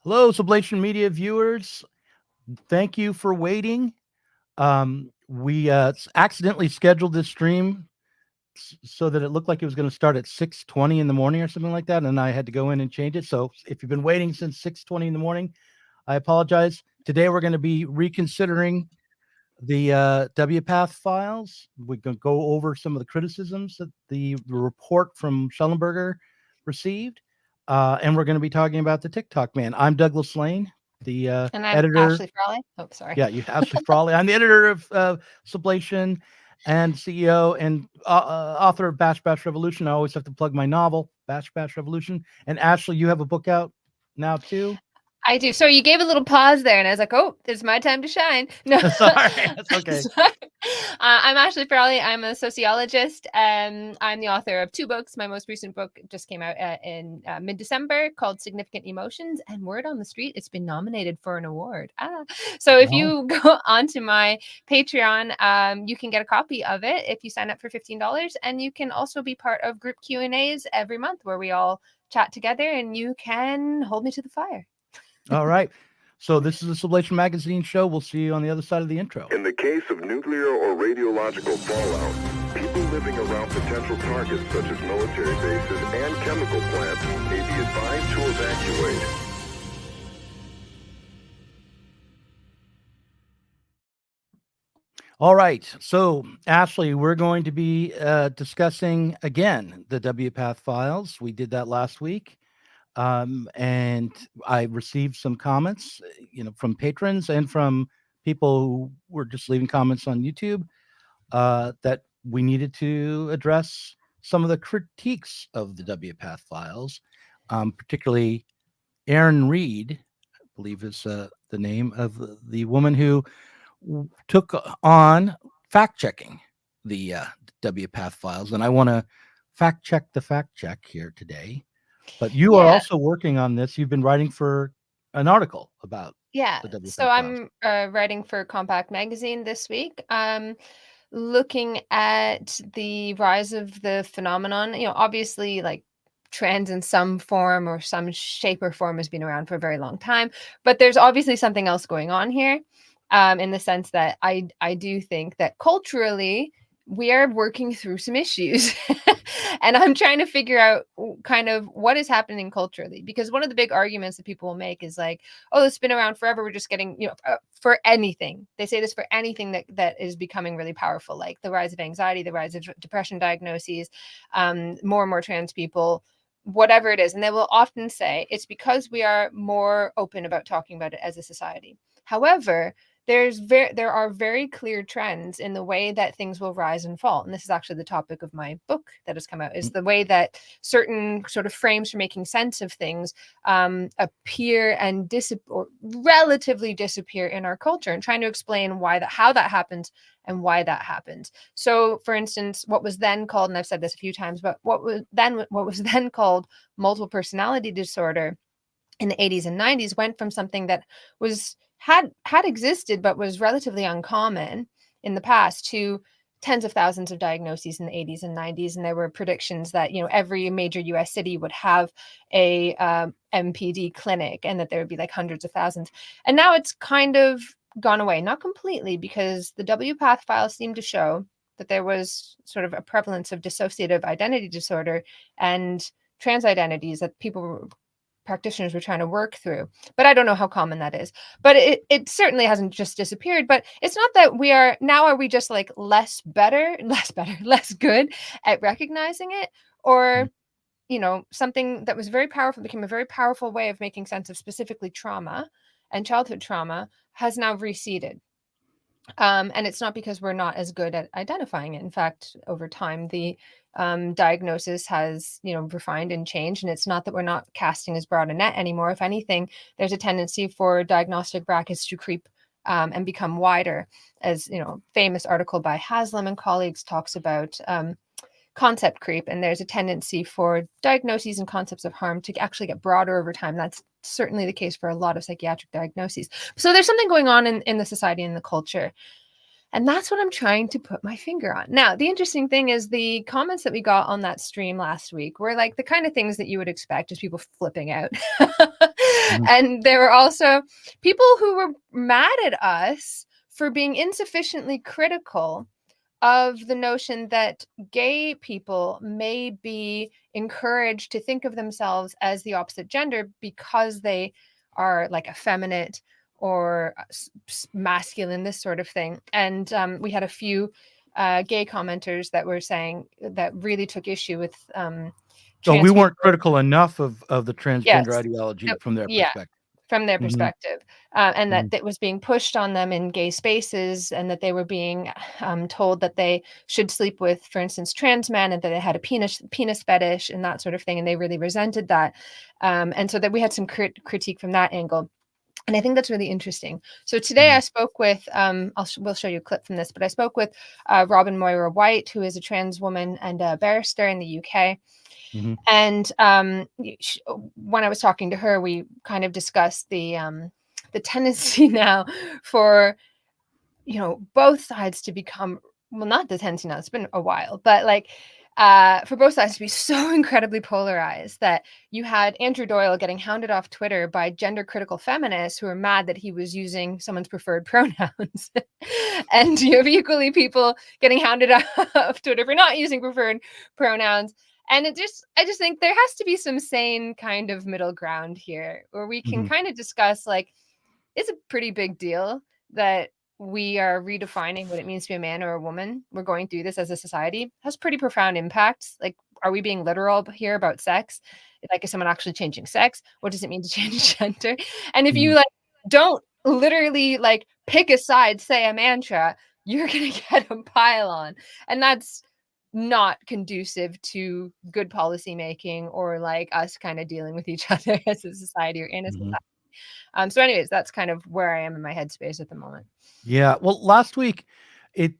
Hello, Sublation Media viewers. Thank you for waiting. We accidentally scheduled this stream so that it looked like it was going to start at 6:20 in the morning or something like that, and I had to go in and change it. So if you've been waiting since 6:20 in the morning, I apologize. Today we're going to be reconsidering the WPATH files. We're going to go over some of the criticisms that the report from Schellenberger received, and we're going to be talking about the TikTok man. I'm Douglas Lane, the And I'm editor. Ashley Frawley. Oh, sorry. Yeah, you Ashley Frawley. I'm the editor of Sublation and CEO and author of Bash Bash Revolution. I always have to plug my novel, Bash Bash Revolution. And Ashley, you have a book out now too. I do. So you gave a little pause there, and I was like, "Oh, it's my time to shine." No, Sorry, that's okay. I'm Ashley Frawley. I'm a sociologist, and I'm the author of 2 books. My most recent book just came out in mid-December, called "Significant Emotions." And word on the street, it's been nominated for an award. So if you go onto my Patreon, you can get a copy of it if you sign up for $15, and you can also be part of group Q&As every month where we all chat together, and you can hold me to the fire. All right. So this is the Sublation Magazine show. We'll see you on the other side of the intro. In the case of nuclear or radiological fallout, people living around potential targets such as military bases and chemical plants may be advised to evacuate. All right. So, Ashley, we're going to be discussing again the WPATH files. We did that last week. And I received some comments, from patrons and from people who were just leaving comments on YouTube that we needed to address some of the critiques of the WPATH files, particularly Erin Reed, I believe is the name of the woman who took on fact checking the WPATH files. And I want to fact check the fact check here today. But you are also working on this. You've been writing for an article about the WPATH so files. I'm writing for Compact Magazine this week. Looking at the rise of the phenomenon. Obviously, like, trans in some form or some shape or form has been around for a very long time, but there's obviously something else going on here, in the sense that I do think that culturally we are working through some issues. And I'm trying to figure out kind of what is happening culturally, because one of the big arguments that people will make is like, oh, it's been around forever. We're just getting, for anything. They say this for anything that is becoming really powerful, like the rise of anxiety, the rise of depression diagnoses, more and more trans people, whatever it is. And they will often say it's because we are more open about talking about it as a society. However, there are very clear trends in the way that things will rise and fall. And this is actually the topic of my book that has come out, is the way that certain sort of frames for making sense of things appear and or relatively disappear in our culture, and trying to explain how that happens and why that happens. So, for instance, what was then called, and I've said this a few times, but what was then called multiple personality disorder in the 80s and 90s went from something that had existed but was relatively uncommon in the past to tens of thousands of diagnoses in the 80s and 90s. And there were predictions that every major US city would have a MPD clinic, and that there would be like hundreds of thousands. And now it's kind of gone away, not completely, because the WPATH files seem to show that there was sort of a prevalence of dissociative identity disorder and trans identities that practitioners were trying to work through. But I don't know how common that is. But it certainly hasn't just disappeared. But it's not that are we just like less good at recognizing it, or something that was very powerful became a very powerful way of making sense of specifically trauma and childhood trauma has now receded. And it's not because we're not as good at identifying it. In fact, over time, the diagnosis has, refined and changed. And it's not that we're not casting as broad a net anymore. If anything, there's a tendency for diagnostic brackets to creep and become wider. As, famous article by Haslam and colleagues talks about concept creep. And there's a tendency for diagnoses and concepts of harm to actually get broader over time. That's certainly the case for a lot of psychiatric diagnoses. So there's something going on in the society and the culture. And that's what I'm trying to put my finger on. Now, the interesting thing is the comments that we got on that stream last week were like the kind of things that you would expect, just people flipping out. Mhm. And there were also people who were mad at us for being insufficiently critical of the notion that gay people may be encouraged to think of themselves as the opposite gender because they are like effeminate or masculine, this sort of thing. And we had a few gay commenters that were saying that really took issue with So we trans weren't people. critical enough of the transgender Yes. ideology from their Yeah, perspective. from their Mhm, perspective, and mhm. that was being pushed on them in gay spaces, and that they were being told that they should sleep with, for instance, trans men, and that they had a penis fetish and that sort of thing, and they really resented that, and so that we had some critique from that angle. And I think that's really interesting. So today I Mhm, spoke with, we'll show you a clip from this, but I spoke with Robin Moira White, who is a trans woman and a barrister in the UK. mhm, And when I was talking to her, we kind of discussed the tendency now for both sides to become, well, not the tendency now, it's been a while, but like for both sides to be so incredibly polarized that you had Andrew Doyle getting hounded off Twitter by gender critical feminists who were mad that he was using someone's preferred pronouns. And you have equally people getting hounded off Twitter for not using preferred pronouns. And I just think there has to be some sane kind of middle ground here where we can mhm, kind of discuss, like, it's a pretty big deal that we are redefining what it means to be a man or a woman. We're going through this as a society. It has pretty profound impacts. Like, are we being literal here about sex? Like, is someone actually changing sex? What does it mean to change gender? And if you mhm, like don't literally like pick a side, say a mantra, you're gonna get a pile on. And that's not conducive to good policy making or like us kind of dealing with each other as a society or in a mhm. society. So anyways, that's kind of where I am in my headspace at the moment. Yeah, well, last week, it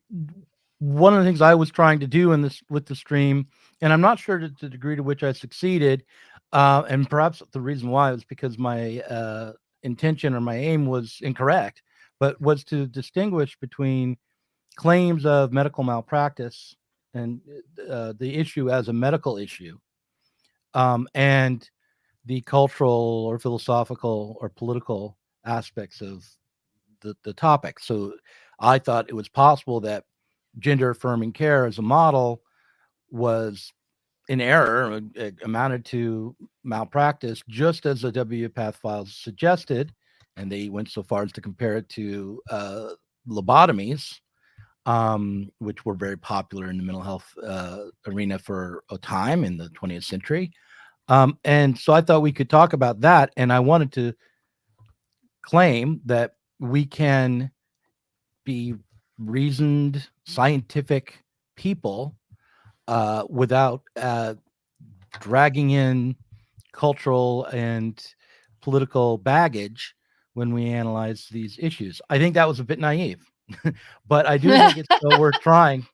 one of the things I was trying to do in this with the stream, and I'm not sure to the degree to which I succeeded, and perhaps the reason why was because my intention or my aim was incorrect, but was to distinguish between claims of medical malpractice and the issue as a medical issue, and the cultural or philosophical or political aspects of the topic. So I thought it was possible that gender affirming care as a model was in error, amounted to malpractice, just as the WPATH files suggested. And they went so far as to compare it to lobotomies, which were very popular in the mental health arena for a time in the 20th century. And so I thought we could talk about that. And I wanted to claim that we can be reasoned, scientific people without dragging in cultural and political baggage when we analyze these issues. I think that was a bit naive, but I do think it's still worth trying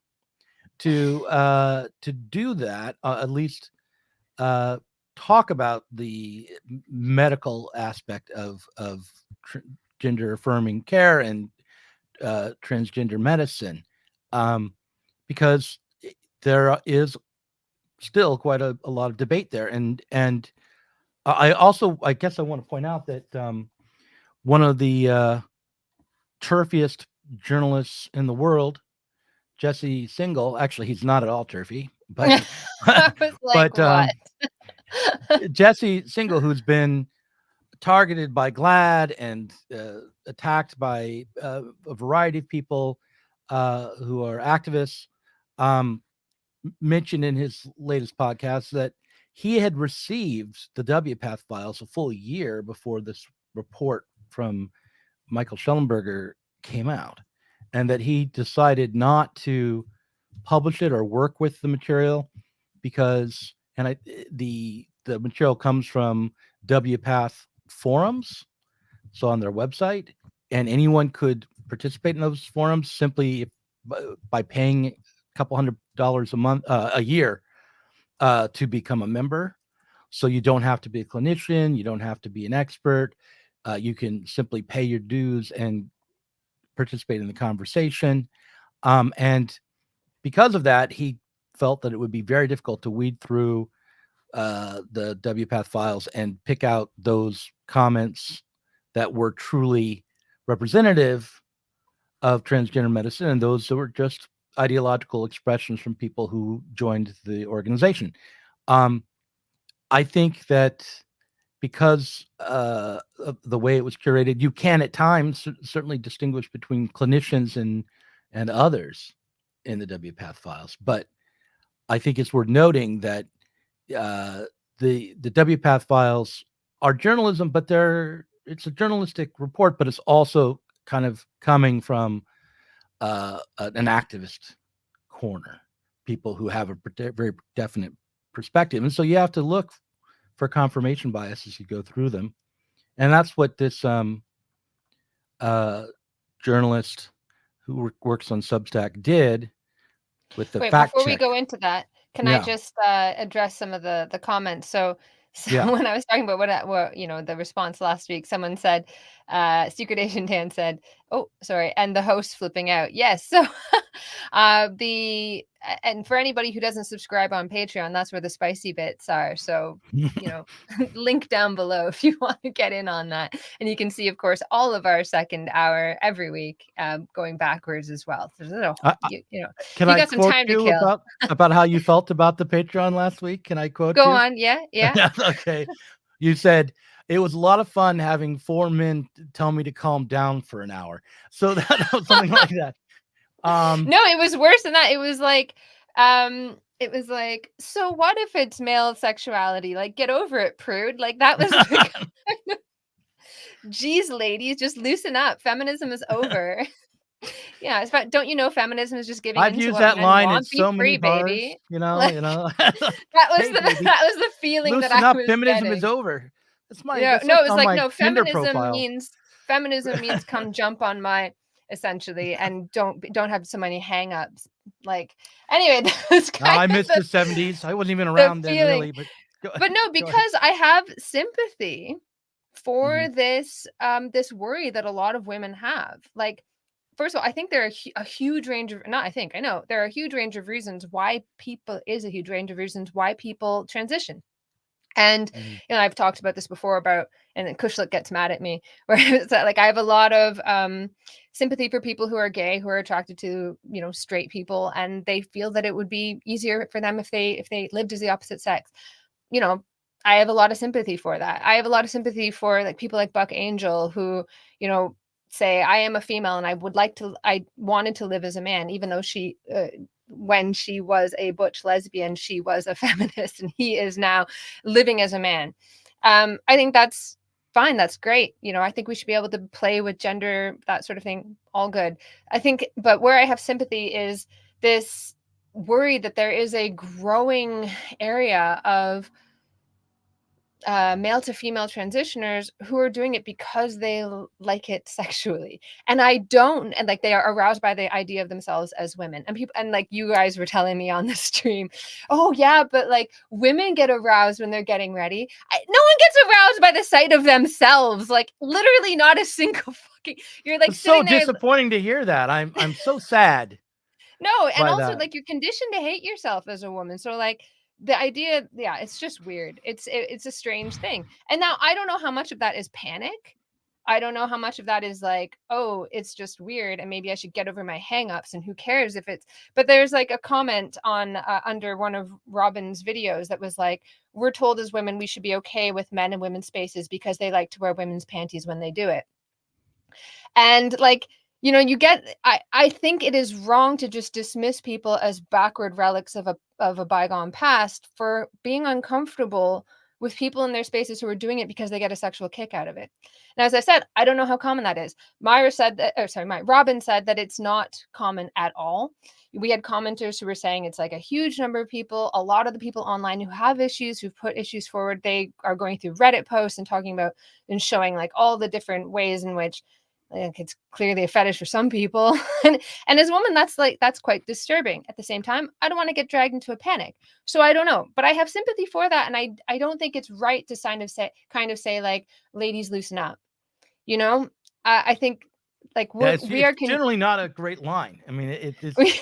to do that. At least uh, talk about the medical aspect of gender affirming care and transgender medicine, um, because there is still quite a lot of debate there. And I also, I guess I want to point out that one of the turfiest journalists in the world, Jesse Singal, actually, he's not at all turfy, but I was like, but what? Jesse Singal, who's been targeted by GLAAD and attacked by a variety of people who are activists, um, mentioned in his latest podcast that he had received the WPATH files a full year before this report from Michael Schellenberger came out, and that he decided not to publish it or work with the material because, the material comes from WPATH forums, so on their website, and anyone could participate in those forums simply by paying a couple $100 a month, a year, to become a member. So you don't have to be a clinician, you don't have to be an expert. You can simply pay your dues and participate in the conversation. And because of that, he felt that it would be very difficult to weed through the WPATH files and pick out those comments that were truly representative of transgender medicine, and those that were just ideological expressions from people who joined the organization. I think that because of the way it was curated, you can at times certainly distinguish between clinicians and others in the WPATH files. But I think it's worth noting that the WPATH files are journalism, but it's a journalistic report, but it's also kind of coming from an activist corner, people who have a very definite perspective. And so you have to look for confirmation bias as you go through them. And that's what this journalist who works on Substack did with the Wait, fact before we check. go into that, can I just address some of the comments? So Yeah. when I was talking about what the response last week, someone said, Secret Agent Dan said, "Oh, sorry," and the host flipping out. Yes, so and for anybody who doesn't subscribe on Patreon, that's where the spicy bits are. So link down below if you want to get in on that, and you can see, of course, all of our second hour every week, going backwards as well. So there's Can you I got some quote time to you kill. about how you felt about the Patreon last week? Can I quote Go you? on. Yeah. Okay. You said it was a lot of fun having 4 men tell me to calm down for an hour. So that was something like that. No, it was worse than that. It was like, so what if it's male sexuality? Like, get over it, prude. Like, that was geez, ladies, just loosen up. Feminism is over. Yeah, it's don't you know feminism is just giving I've into used what that men line at want? Be so many free, bars, baby. Like, Hey, baby, that was the feeling that loosen I up. was Feminism is getting. over. No, That's no, like it was on like, my no, Tinder profile. feminism means come jump on my, essentially, and don't have so many hang-ups. Like, anyway, that was No, kind I of missed the 70s. I wasn't even the around then, feeling. really. But go, But no, go ahead. because I have sympathy for Mhm. this worry that a lot of women have. Like, first of all, I think there are a huge range of, not I think, I know there are a huge range of reasons why people transition. And Mhm. I've talked about this before about, and then Kushlik gets mad at me, where it's like I have a lot of sympathy for people who are gay, who are attracted to straight people, and they feel that it would be easier for them if they lived as the opposite sex. you know, I have a lot of sympathy for that. I have a lot of sympathy for like people like Buck Angel who, say I am a female and I wanted to live as a man, even though when she was a butch lesbian, she was a feminist and he is now living as a man. I think that's fine. That's great. I think we should be able to play with gender, that sort of thing. All good. I think, but where I have sympathy is this worry that there is a growing area of male to female transitioners who are doing it because they like it sexually, and I don't, and like they are aroused by the idea of themselves as women. And people, and like you guys were telling me on the stream, oh yeah, but like women get aroused when they're getting ready. No one gets aroused by the sight of themselves, like literally not a single fucking. You're like It's so sitting there. disappointing to hear that. I'm so sad No, and by also that. like you're conditioned to hate yourself as a woman. So like the idea, yeah, it's just weird. It's a strange thing. And now I don't know how much of that is panic. I don't know how much of that is like, oh, it's just weird and maybe I should get over my hangups and who cares if it's, but there's like a comment on under one of Robin's videos that was like, we're told as women we should be okay with men in women's spaces because they like to wear women's panties when they do it. And like, I think it is wrong to just dismiss people as backward relics of a bygone past for being uncomfortable with people in their spaces who are doing it because they get a sexual kick out of it. And as I said, I don't know how common that is. Robin said that it's not common at all. We had commenters who were saying it's like a huge number of people. A lot of the people online who have issues, who've put issues forward, they are going through Reddit posts and talking about and showing like all the different ways in which like it's clearly a fetish for some people. and as a woman, that's quite disturbing. At the same time, I don't want to get dragged into a panic. So I don't know, but I have sympathy for that. And I don't think it's right to kind of say like, ladies, loosen up. I think Like it's we are generally not a great line. I mean, it but makes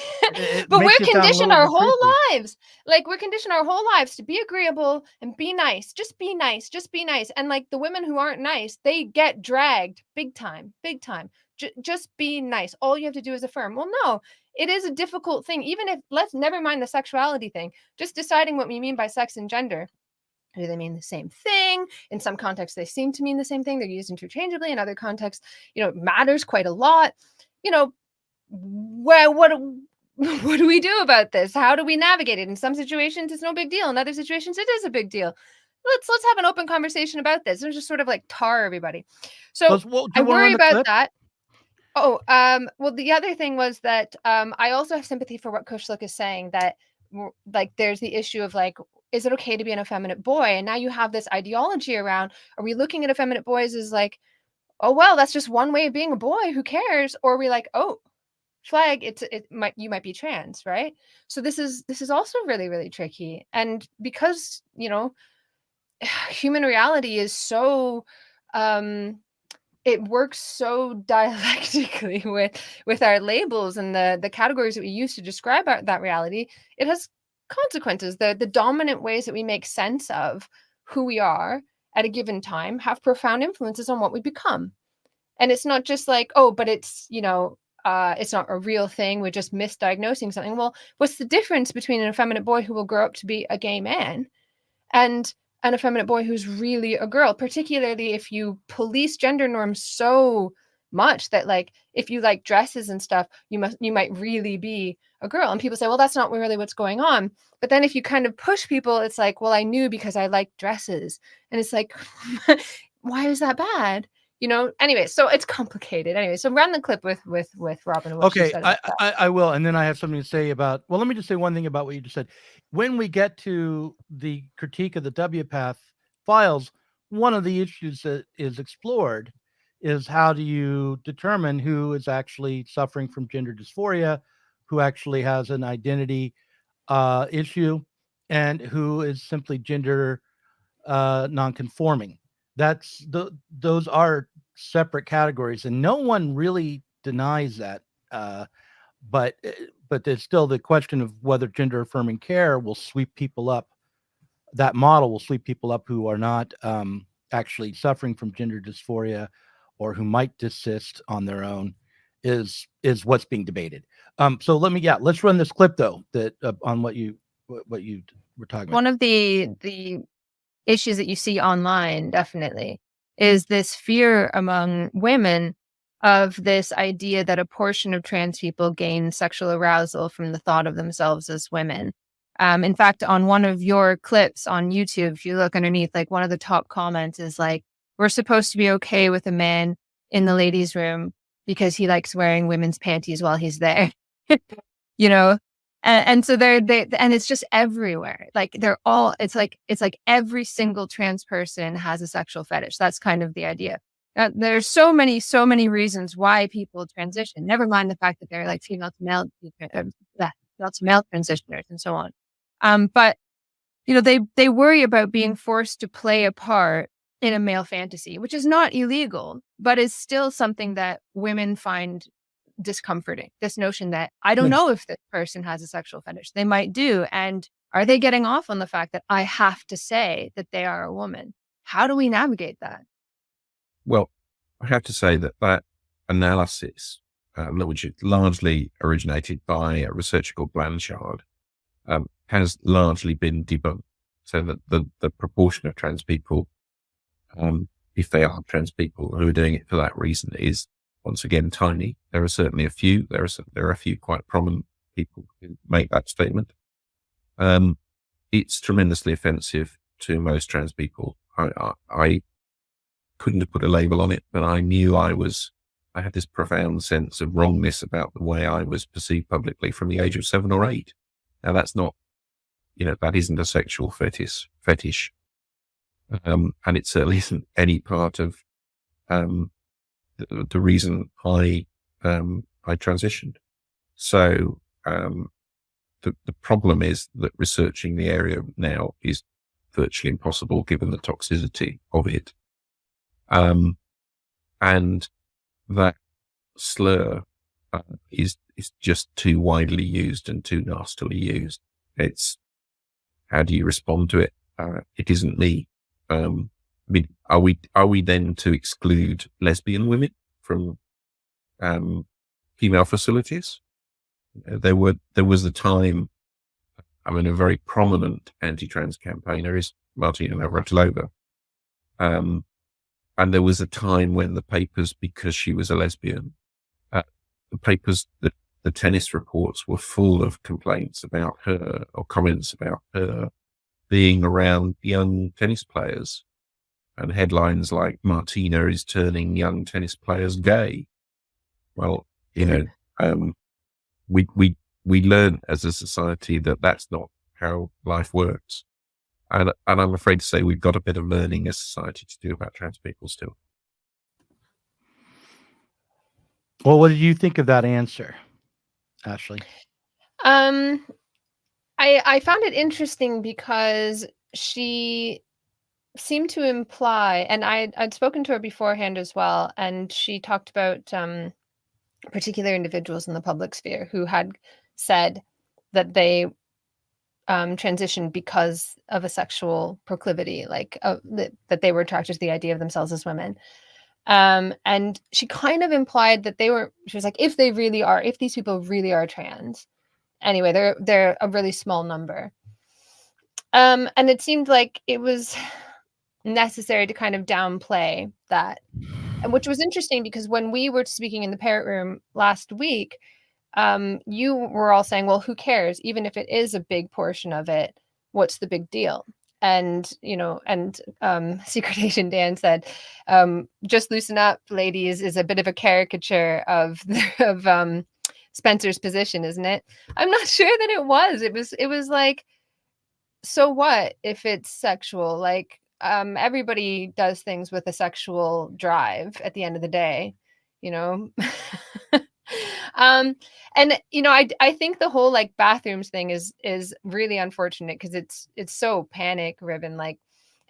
we're it sound a conditioned little our bit whole creepy. lives. Like we're conditioned our whole lives to be agreeable and be nice. Just be nice. Just be nice. And like the women who aren't nice, they get dragged big time, big time. Just be nice. All you have to do is affirm. Well, no, it is a difficult thing. Even if, let's never mind the sexuality thing, just deciding what we mean by sex and gender. Do they mean the same thing? In some contexts, they seem to mean the same thing. They're used interchangeably. In other contexts, it matters quite a lot. Well, what do we do about this? How do we navigate it? In some situations, it's no big deal. In other situations, it is a big deal. Let's have an open conversation about this. Don't just sort of like tar everybody. So Do I you want to worry run the about clip? that. Oh, well, the other thing was that I also have sympathy for what Kushlik is saying, that like there's the issue of like, is it okay to be an effeminate boy? And now you have this ideology around, are we looking at effeminate boys as like, oh, well, that's just one way of being a boy, who cares? Or are we like, oh, flag, you might be trans, right? So this is also really, really tricky. And because, human reality is so it works so dialectically with our labels and the categories that we use to describe that reality, it has consequences. The dominant ways that we make sense of who we are at a given time have profound influences on what we become. And it's not just like, oh, but it's not a real thing, we're just misdiagnosing something. Well, what's the difference between an effeminate boy who will grow up to be a gay man and an effeminate boy who's really a girl, particularly if you police gender norms so much that like if you like dresses and stuff, you might really be a girl. And people say, well, that's not really what's going on. But then if you kind of push people, it's like, well, I knew because I like dresses. And it's like, why is that bad? Anyway, so it's complicated. Anyway, so run the clip with Robin and what she Okay, said about that. I will, and then I have something to say about. Well, let me just say one thing about what you just said. When we get to the critique of the WPATH files, one of the issues that is explored is how do you determine who is actually suffering from gender dysphoria, who actually has an identity issue, and who is simply gender nonconforming. Those are separate categories, and no one really denies that. But there's still the question of whether gender affirming care will sweep people up. That model will sweep people up who are not actually suffering from gender dysphoria, or who might desist on their own, is what's being debated. So let's run this clip though, that on what you were talking about. One of the issues that you see online definitely is this fear among women of this idea that a portion of trans people gain sexual arousal from the thought of themselves as women. In fact, on one of your clips on YouTube, if you look underneath, like one of the top comments is like, we're supposed to be okay with a man in the ladies' room because he likes wearing women's panties while he's there. And so and it's just everywhere. Like it's like every single trans person has a sexual fetish. That's kind of the idea. There's so many reasons why people transition. Never mind the fact that they're like female to male transitioners and so on. But they worry about being forced to play a part in a male fantasy, which is not illegal, but is still something that women find discomforting. This notion that I don't know if this person has a sexual fetish. They might do. And are they getting off on the fact that I have to say that they are a woman? How do we navigate that? Well, I have to say that analysis, which largely originated by a researcher called Blanchard, has largely been debunked. So that the proportion of trans people, if they are trans people who are doing it for that reason, is once again tiny. There are certainly a few. There are a few quite prominent people who make that statement. It's tremendously offensive to most trans people. I couldn't have put a label on it, but I knew I had this profound sense of wrongness about the way I was perceived publicly from the age of 7 or 8. Now that's not, that isn't a sexual fetish. And it certainly isn't any part of, the reason I transitioned. So, the problem is that researching the area now is virtually impossible given the toxicity of it. And that slur is just too widely used and too nastily used. It's how do you respond to it? It isn't me. I mean, are we then to exclude lesbian women from female facilities? There was a time. I mean, a very prominent anti-trans campaigner is Martina Navratilova. And there was a time when the papers, because she was a lesbian, the papers, the tennis reports were full of complaints about her or comments about her being around young tennis players, and headlines like "Martina is turning young tennis players gay." Well, we learn as a society that that's not how life works. And I'm afraid to say we've got a bit of learning as a society to do about trans people still. Well, what did you think of that answer, Ashley? I found it interesting because she seemed to imply, and I'd spoken to her beforehand as well, and she talked about particular individuals in the public sphere who had said that they transitioned because of a sexual proclivity, like that they were attracted to the idea of themselves as women. And she kind of implied that she was like, if these people really are trans, anyway, they're a really small number. And it seemed like it was necessary to kind of downplay that. And which was interesting because when we were speaking in the parrot room last week, you were all saying, well, who cares? Even if it is a big portion of it, what's the big deal? And, Secret Agent Dan said, just loosen up, ladies, is a bit of a caricature of Spencer's position, isn't it? I'm not sure that it was. It was like, so what if it's sexual? Like, everybody does things with a sexual drive at the end of the day, you know? And I think the whole like bathrooms thing is really unfortunate because it's so panic riven, like,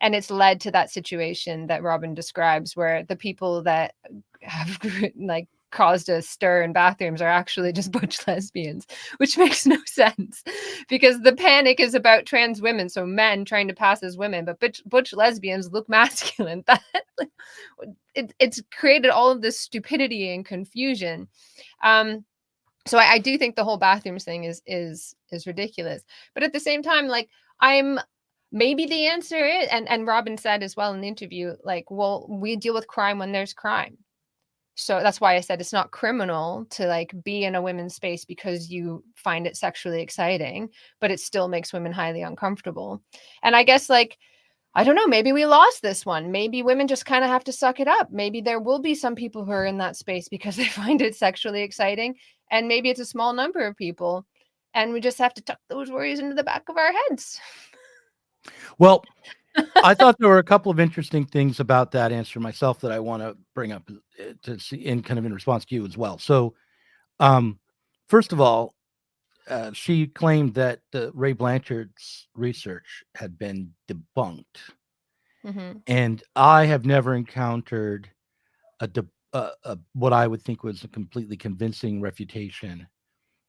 and it's led to that situation that Robin describes where the people that have like caused a stir in bathrooms are actually just butch lesbians, which makes no sense because the panic is about trans women, so men trying to pass as women, but butch lesbians look masculine. That it's created all of this stupidity and confusion. So I do think the whole bathrooms thing is ridiculous, but at the same time, like, maybe the answer is, and Robin said as well in the interview, like, well, we deal with crime when there's crime. So that's why I said it's not criminal to like be in a women's space because you find it sexually exciting, but it still makes women highly uncomfortable. And I guess, like, I don't know, maybe we lost this one. Maybe women just kind of have to suck it up. Maybe there will be some people who are in that space because they find it sexually exciting. And maybe it's a small number of people. And we just have to tuck those worries into the back of our heads. Well, I thought there were a couple of interesting things about that answer myself that I want to bring up to see in kind of in response to you as well. So, first of all, she claimed that Ray Blanchard's research had been debunked, and I have never encountered what I would think was a completely convincing refutation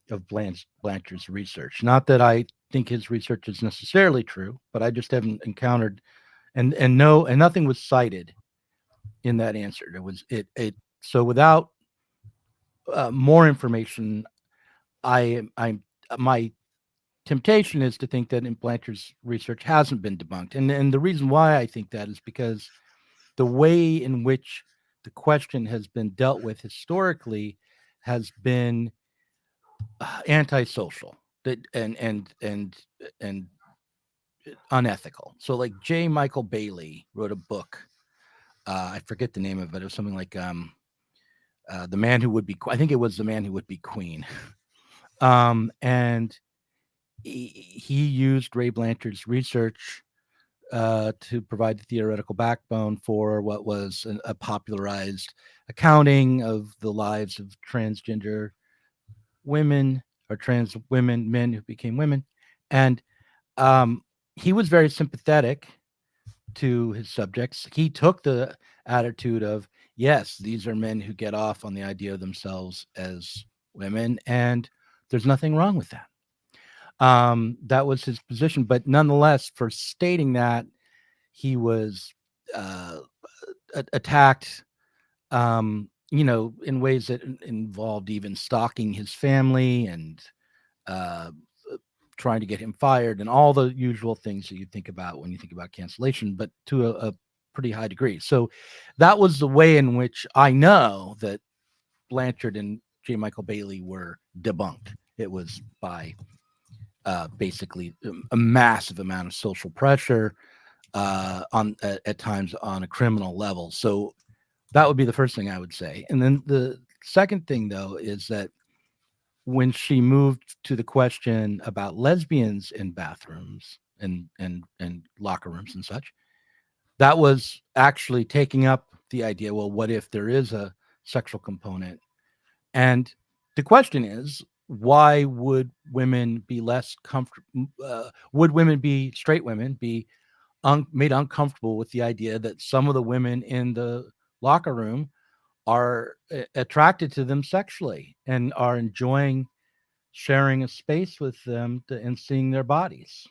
of Blanchard's research. Not that I think his research is necessarily true, but I just haven't encountered and nothing was cited in that answer. So without more information, my temptation is to think that in Blanchard's research hasn't been debunked. And the reason why I think that is because the way in which the question has been dealt with historically has been antisocial and unethical. So like J. Michael Bailey wrote a book. I forget the name of it. It was something like The Man Who Would Be, I think it was The Man Who Would Be Queen. And he used Ray Blanchard's research to provide the theoretical backbone for what was a popularized accounting of the lives of transgender women or trans women, men who became women. And he was very sympathetic to his subjects. He took the attitude of, yes, these are men who get off on the idea of themselves as women, and there's nothing wrong with that. That was his position, but nonetheless, for stating that, he was uh, attacked, in ways that involved even stalking his family and uh, trying to get him fired and all the usual things that you think about when you think about cancellation, but to a pretty high degree. So that was the way in which I know that Blanchard and J. Michael Bailey were debunked. It was by basically a massive amount of social pressure at times on a criminal level. So that would be the first thing I would say. And then the second thing, though, is that when she moved to the question about lesbians in bathrooms and locker rooms and such, that was actually taking up the idea, well, what if there is a sexual component? And the question is, why would women be less comfortable? Would women be straight women be made uncomfortable with the idea that some of the women in the locker room are attracted to them sexually and are enjoying sharing a space with them and seeing their bodies?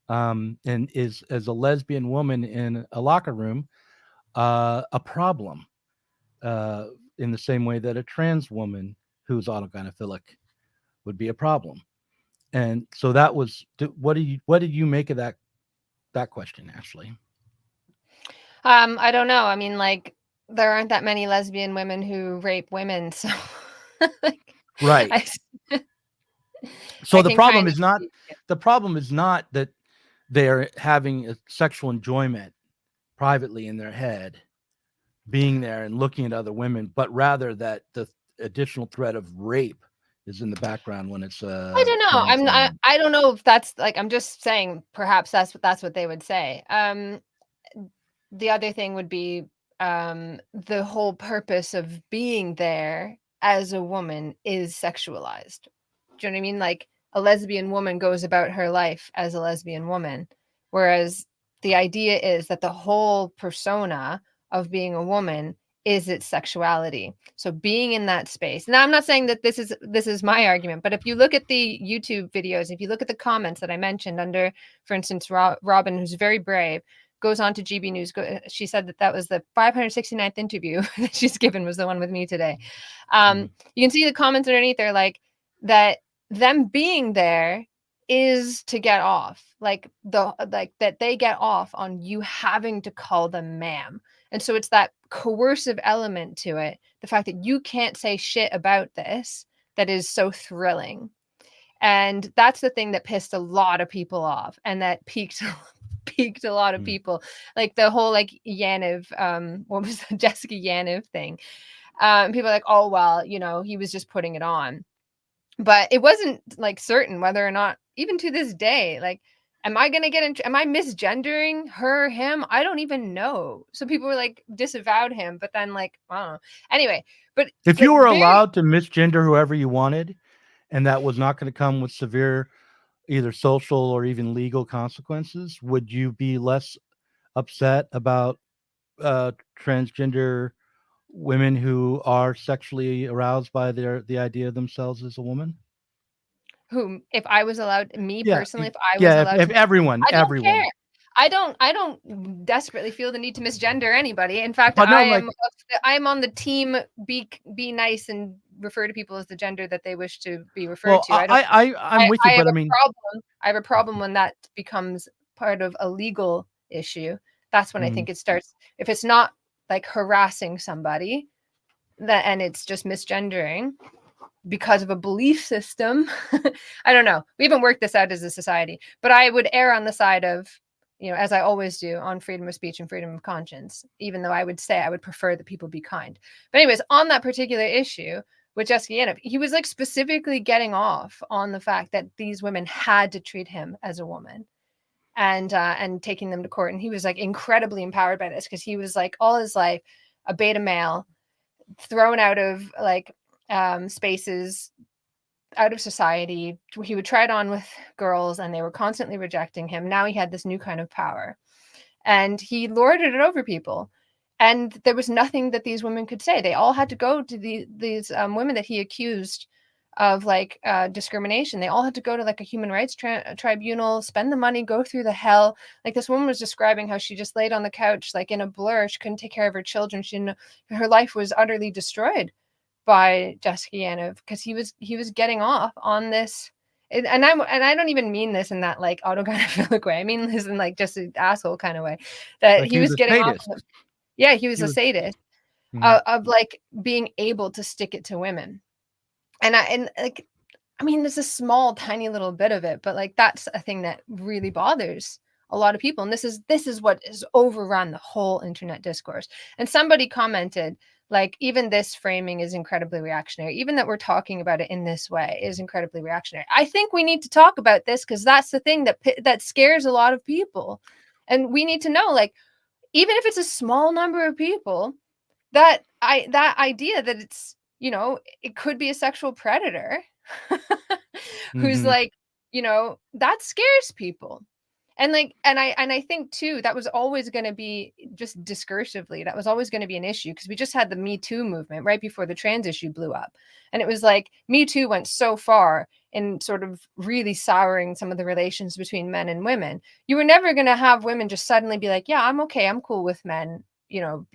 And is, as a lesbian woman in a locker room, a problem in the same way that a trans woman who's autogynephilic would be a problem? And so that was, what did you make of that question, Ashley? I don't know. I mean, like, there aren't that many lesbian women who rape women, so like, Right. I, So I can kind of see it. the problem is not that they're having a sexual enjoyment privately in their head, being there and looking at other women, but rather that the additional threat of rape is in the background when it's I don't know. trans woman. I don't know if that's like, I'm just saying perhaps that's what they would say. The other thing would be the whole purpose of being there as a woman is sexualized. Do you know what I mean? Like, a lesbian woman goes about her life as a lesbian woman, whereas the idea is that the whole persona of being a woman is its sexuality. So being in that space. Now, I'm not saying that this is my argument, but if you look at the YouTube videos, if you look at the comments that I mentioned under, for instance, Robin, who's very brave, goes on to GB News. She said that was the 569th interview that she's given, was the one with me today. You can see the comments underneath there, like, that them being there is to get off, like that they get off on you having to call them ma'am. And so it's that coercive element to it, the fact that you can't say shit about this, that is so thrilling. And that's the thing that pissed a lot of people off, and that piqued a lot of people. Like the whole, like, Yaniv, what was the Jessica Yaniv thing? People are like, oh well, he was just putting it on. But it wasn't, like, certain whether or not, even to this day, like, am I misgendering her, him? I don't even know. So people were like, disavowed him, but then, like, I don't know. Anyway, but If you were allowed to misgender whoever you wanted, and that was not going to come with severe either social or even legal consequences, would you be less upset about transgender women who are sexually aroused by the idea of themselves as a woman? whom, if I was allowed, me Yeah, personally, if I was allowed if to, everyone, I don't care. I don't desperately feel the need to misgender anybody. In fact, but no, I'm on the team be nice and refer to people as the gender that they wish to be referred to. I'm with you, but I mean, I have a problem when that becomes part of a legal issue. That's when I think it starts. If it's not like harassing somebody, and it's just misgendering because of a belief system. I don't know. We haven't worked this out as a society, but I would err on the side of, as I always do, on freedom of speech and freedom of conscience, even though I would say I would prefer that people be kind. But anyways, on that particular issue with Jessica Yaniv, he was, like, specifically getting off on the fact that these women had to treat him as a woman, and taking them to court. And he was, like, incredibly empowered by this, because he was, like, all his life a beta male, thrown out of, like, spaces, out of society. He would try it on with girls and they were constantly rejecting him. Now he had this new kind of power and he lorded it over people. And there was nothing that these women could say. They all had to go to these women that he accused of like discrimination. They all had to go to like a human rights tribunal, spend the money, go through the hell. Like this woman was describing how she just laid on the couch, like in a blur. She couldn't take care of her children. Her life was utterly destroyed by Jessica Yaniv because he was getting off on this. And I don't even mean this in that like autogynephilic way. I mean this in like just an asshole kind of way. That Like he was a getting off. sadist. Yeah, he was He a was- sadist Mhm. of like being able to stick it to women. And like, I mean, there's a small, tiny little bit of it, but like that's a thing that really bothers a lot of people. And this is what has overrun the whole internet discourse. And somebody commented, like, even this framing is incredibly reactionary. Even that we're talking about it in this way is incredibly reactionary. I think we need to talk about this because that's the thing that scares a lot of people. And we need to know, like, even if it's a small number of people, that idea that it's, it could be a sexual predator who's Mhm. like, that scares people. And like, and I think too, that was always going to be, just discursively, that was always going to be an issue because we just had the Me Too movement right before the trans issue blew up. And it was like Me Too went so far in sort of really souring some of the relations between men and women. You were never going to have women just suddenly be like, yeah, I'm okay, I'm cool with men, around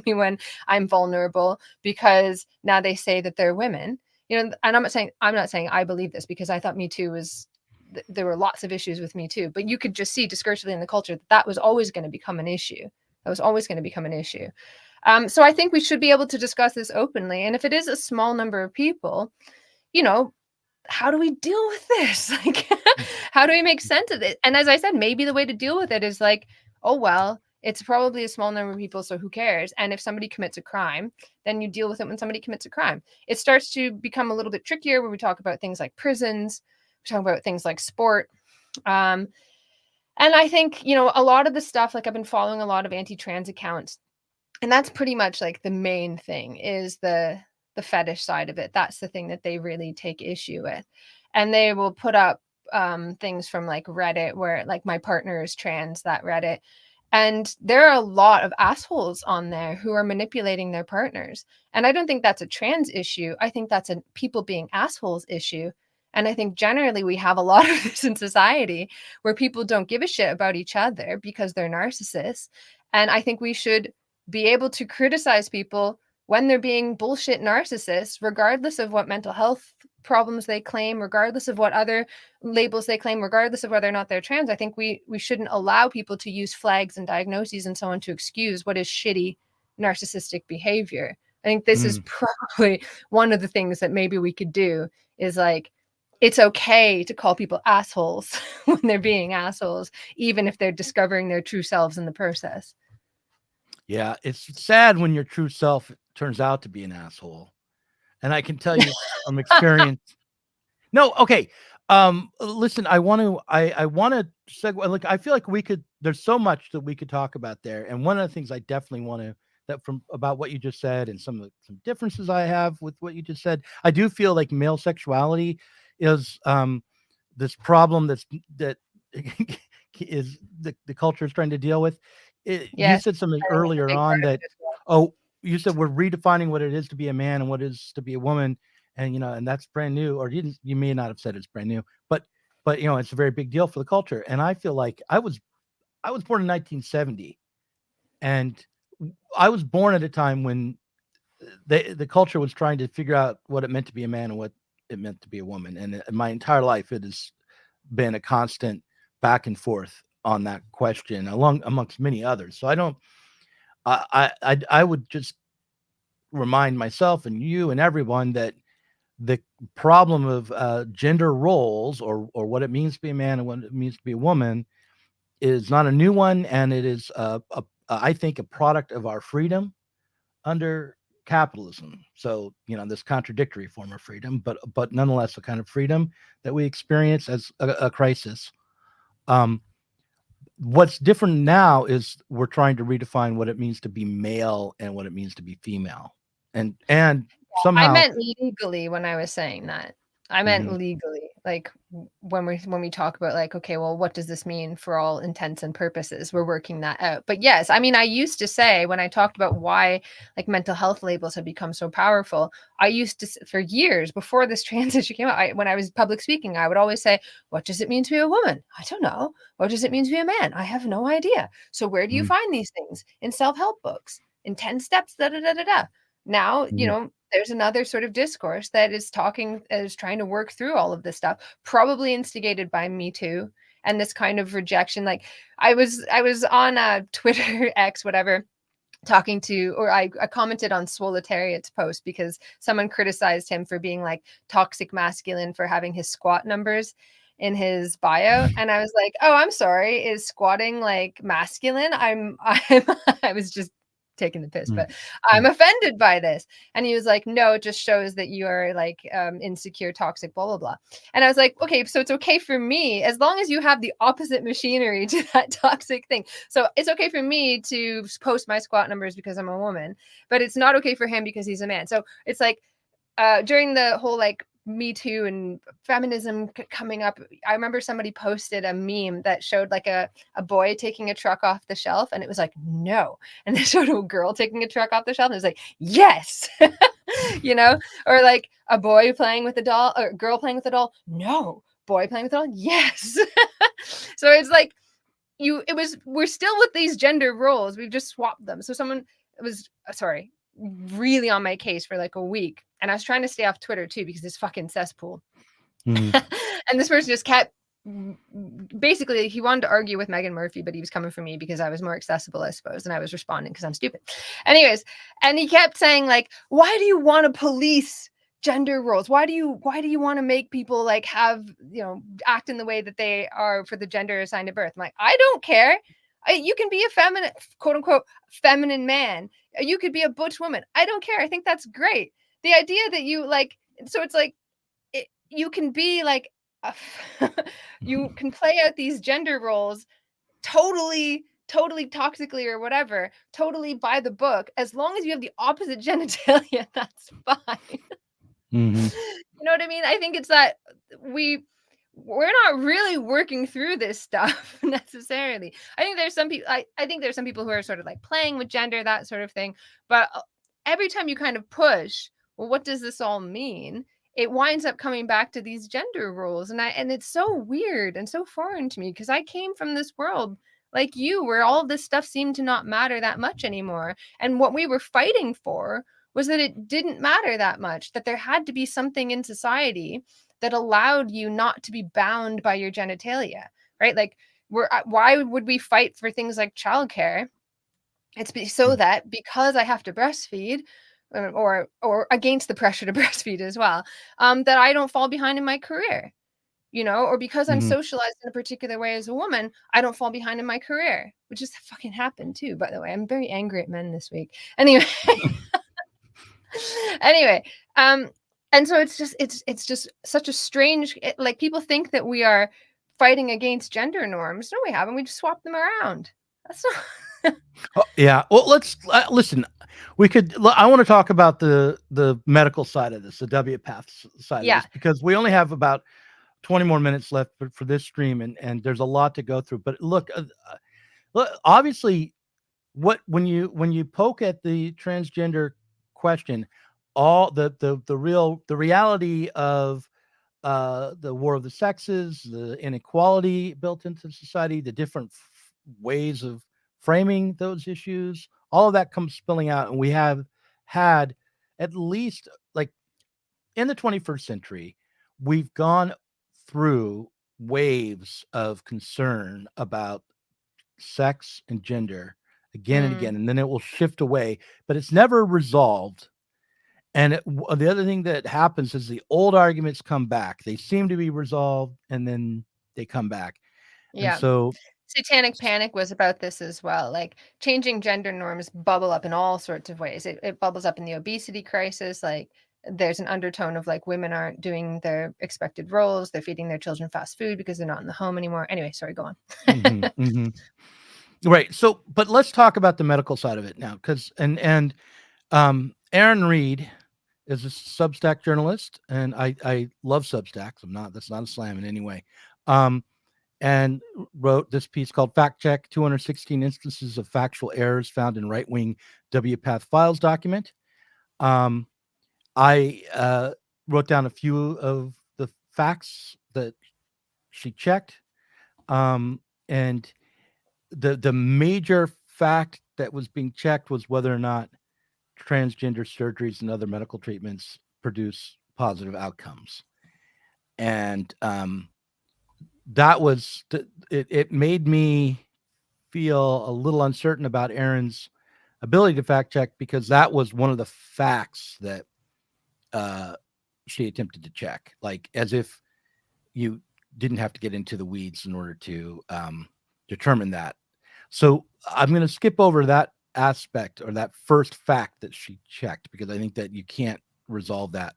me when I'm vulnerable because now they say that they're women. And I'm not saying I believe this, because I thought Me Too was, there were lots of issues with Me Too, but you could just see discursively in the culture that was always going to become an issue. That was always going to become an issue. So I think we should be able to discuss this openly. And if it is a small number of people, how do we deal with this? Like, how do we make sense of it? And as I said, maybe the way to deal with it is like, oh, well, it's probably a small number of people, so who cares? And if somebody commits a crime, then you deal with it when somebody commits a crime. It starts to become a little bit trickier when we talk about things like prisons, we talk about things like sport. And I think, a lot of the stuff, like I've been following a lot of anti-trans accounts, and that's pretty much like the main thing is the fetish side of it. That's the thing that they really take issue with. And they will put up things from like Reddit, where like my partner is trans, that Reddit. And there are a lot of assholes on there who are manipulating their partners. And I don't think that's a trans issue. I think that's a people being assholes issue. And I think generally we have a lot of this in society where people don't give a shit about each other because they're narcissists. And I think we should be able to criticize people when they're being bullshit narcissists, regardless of what mental health problems they claim, regardless of what other labels they claim, regardless of whether or not they're trans. I think we shouldn't allow people to use flags and diagnoses and so on to excuse what is shitty narcissistic behavior. I think this is probably one of the things that maybe we could do is like, it's okay to call people assholes when they're being assholes, even if they're discovering their true selves in the process. Yeah, it's sad when your true self turns out to be an asshole. And I can tell you from experience. No, okay. Listen, I want to segue. Like, I feel like there's so much that we could talk about there. And one of the things I definitely want to, about what you just said and some differences I have with what you just said, I do feel like male sexuality is this problem that is the culture is trying to deal with. You Yes, said something I think it's a earlier big on part of that, it as well. oh, you said we're redefining what it is to be a man and what it is to be a woman, and and that's brand new. Or you may not have said it's brand new, but it's a very big deal for the culture. And I feel like I was born in 1970, and I was born at a time when the culture was trying to figure out what it meant to be a man and what it meant to be a woman. And my entire life, it has been a constant back and forth on that question, amongst many others. So I would just remind myself and you and everyone that the problem of gender roles, or what it means to be a man and what it means to be a woman, is not a new one, and it is I think a product of our freedom under capitalism. So this contradictory form of freedom, but nonetheless a kind of freedom that we experience as a crisis. What's different now is we're trying to redefine what it means to be male and what it means to be female, and I somehow. meant legally when I was saying that. I meant Mhm. legally. like when we talk about like, okay, well, what does this mean for all intents and purposes? We're working that out. But yes, I mean, I used to say, when I talked about why like mental health labels have become so powerful, I used to, for years before this transition came out, when I was public speaking, I would always say, what does it mean to be a woman? I don't know. What does it mean to be a man? I have no idea. So where do you find these things? In self-help books, in 10 steps, da da da da da. Now, you know, there's another sort of discourse that is trying to work through all of this stuff, probably instigated by Me Too and this kind of rejection. Like I was on Twitter X, whatever, talking to, or I commented on Swoletariat's post because someone criticized him for being like toxic masculine for having his squat numbers in his bio. And I was like, oh, I'm sorry. Is squatting like masculine? I was just taking the piss, but I'm offended by this. And he was like, no, it just shows that you are like insecure, toxic, blah, blah, blah. And I was like, okay, so it's okay for me as long as you have the opposite machinery to that toxic thing. So it's okay for me to post my squat numbers because I'm a woman, but it's not okay for him because he's a man. So it's like during the whole like Me Too and feminism coming up, I remember somebody posted a meme that showed like a boy taking a truck off the shelf, and it was like, no. And they showed a girl taking a truck off the shelf, and it was like, yes. You know, or like a boy playing with a doll, or a girl playing with a doll, no. Boy playing with a doll, yes. So it's like we're still with these gender roles. We've just swapped them. So someone was really on my case for like a week, and I was trying to stay off Twitter too because this fucking cesspool. And this person just kept, basically he wanted to argue with Meghan Murphy, but he was coming for me because I was more accessible, I suppose, and I was responding because I'm stupid. Anyways, and he kept saying like, why do you want to police gender roles? Why do you want to make people like have, you know, act in the way that they are for the gender assigned at birth? I'm like, I don't care. You can be a feminine, quote unquote, feminine man. You could be a butch woman. I don't care. I think that's great. The idea that you like, so it's like, you can be like, you can play out these gender roles totally toxically or whatever, totally by the book, as long as you have the opposite genitalia, that's fine. You know what I mean? I think it's that we're not really working through this stuff necessarily. I think there's some people, I think there's some people who are sort of like playing with gender, that sort of thing. But every time you kind of push, well, what does this all mean? It winds up coming back to these gender roles. And it's so weird and so foreign to me because I came from this world like you, where all of this stuff seemed to not matter that much anymore. And what we were fighting for was that it didn't matter that much, that there had to be something in society that allowed you not to be bound by your genitalia, right? Like, why would we fight for things like childcare? It's so that because I have to breastfeed, or against the pressure to breastfeed as well, that I don't fall behind in my career, you know, or because I'm socialized in a particular way as a woman, I don't fall behind in my career, which has fucking happened too, by the way. I'm very angry at men this week. Anyway. Anyway, and so it's just such a strange, like people think that we are fighting against gender norms. No, we haven't. We just swapped them around. That's not. Oh, yeah. Well, let's listen. I want to talk about the medical side of this, the WPATH side of this, because we only have about 20 more minutes left for this stream, and there's a lot to go through. But look, obviously, when you poke at the transgender question, all the reality of the war of the sexes, the inequality built into society, the different ways of framing those issues, all of that comes spilling out. And we have had, at least like in the 21st century, we've gone through waves of concern about sex and gender again and again, and then it will shift away, but it's never resolved. And the other thing that happens is the old arguments come back. They seem to be resolved, and then they come back. Yeah. And so Satanic Panic was about this as well. Like changing gender norms bubble up in all sorts of ways. It bubbles up in the obesity crisis. Like there's an undertone of like women aren't doing their expected roles. They're feeding their children fast food because they're not in the home anymore. Anyway, sorry, go on. Right. So, but let's talk about the medical side of it now, because Aaron Reed is a Substack journalist, and I love Substacks. That's not a slam in any way. And wrote this piece called Fact Check 216 Instances of Factual Errors Found in Right-Wing WPATH Files document. I wrote down a few of the facts that she checked. And the major fact that was being checked was whether or not transgender surgeries and other medical treatments produce positive outcomes. And that was it made me feel a little uncertain about Erin's ability to fact check, because that was one of the facts that she attempted to check, like as if you didn't have to get into the weeds in order to determine that. So I'm going to skip over that aspect, or that first fact that she checked, because I think that you can't resolve that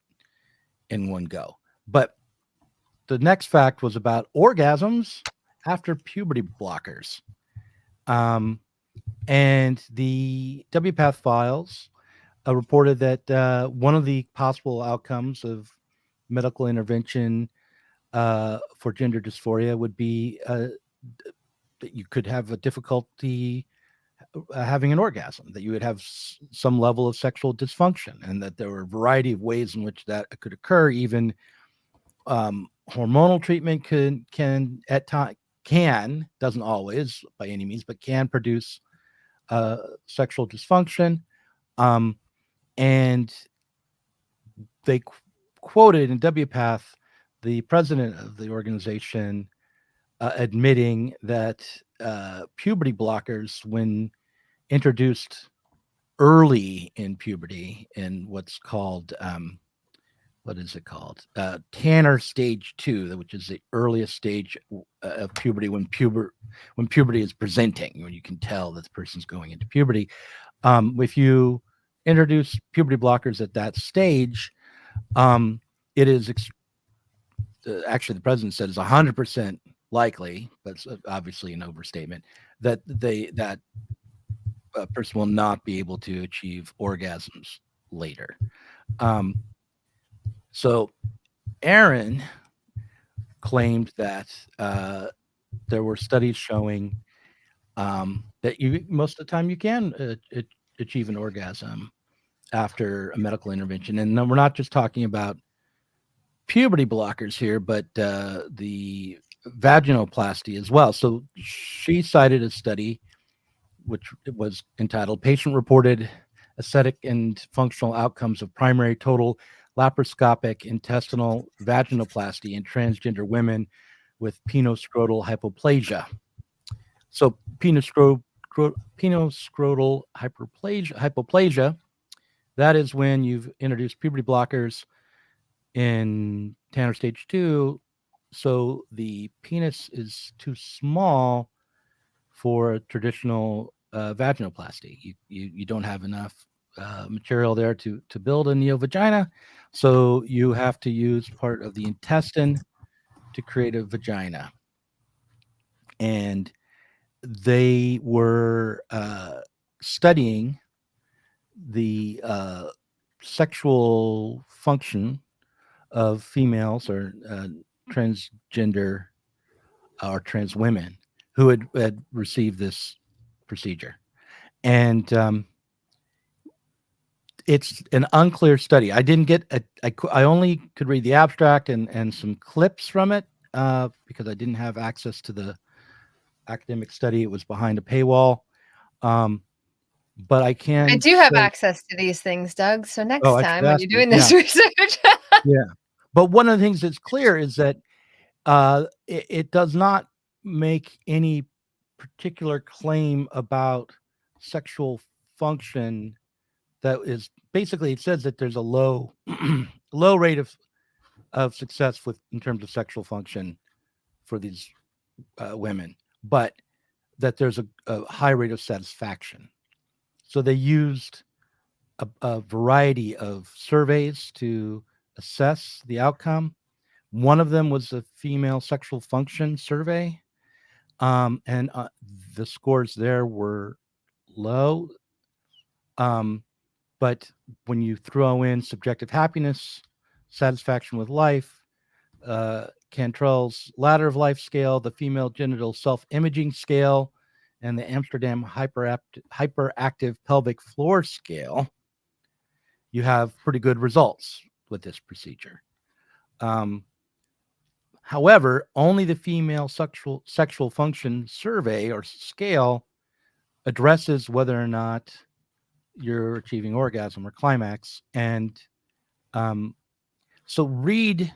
in one go. But the next fact was about orgasms after puberty blockers. And the WPATH files reported that one of the possible outcomes of medical intervention for gender dysphoria would be that you could have a difficulty having an orgasm, that you would have some level of sexual dysfunction, and that there were a variety of ways in which that could occur. Even hormonal treatment can at time doesn't always by any means, but can produce sexual dysfunction. And they quoted in WPATH the president of the organization admitting that puberty blockers, when introduced early in puberty, in what's called Tanner stage 2, which is the earliest stage of puberty, when puberty is presenting, when you can tell that the person's going into puberty. If you introduce puberty blockers at that stage, it is actually, the president said it's 100% likely, but it's obviously an overstatement, that that person will not be able to achieve orgasms later. So Erin claimed that there were studies showing that most of the time you can achieve an orgasm after a medical intervention. And we're not just talking about puberty blockers here, but the vaginoplasty as well. So she cited a study which was entitled Patient-Reported Aesthetic and Functional Outcomes of Primary Total Laparoscopic Intestinal Vaginoplasty in Transgender Women with Penoscrotal Hypoplasia. So penoscrotal hypoplasia, that is when you've introduced puberty blockers in Tanner stage 2, so the penis is too small for a traditional vaginoplasty. You don't have enough material there to build a neovagina, so you have to use part of the intestine to create a vagina. And they were studying the sexual function of females, or transgender or trans women who had received this procedure. And it's an unclear study. I didn't get I only could read the abstract and some clips from it because I didn't have access to the academic study. It was behind a paywall. But I do have say, access to these things, Doug. So next I should time when ask you're you. doing this research. Yeah. But one of the things that's clear is that it does not make any particular claim about sexual function. That is basically, it says that there's a low rate of success in terms of sexual function for these women, but that there's a high rate of satisfaction. So they used a variety of surveys to assess the outcome. One of them was a female sexual function survey, and the scores there were low. But But when you throw in subjective happiness, satisfaction with life, Cantrell's ladder of life scale, the female genital self-imaging scale, and the Amsterdam hyperactive pelvic floor scale, you have pretty good results with this procedure. However, only the female sexual function survey or scale addresses whether or not you're achieving orgasm or climax. And so Reed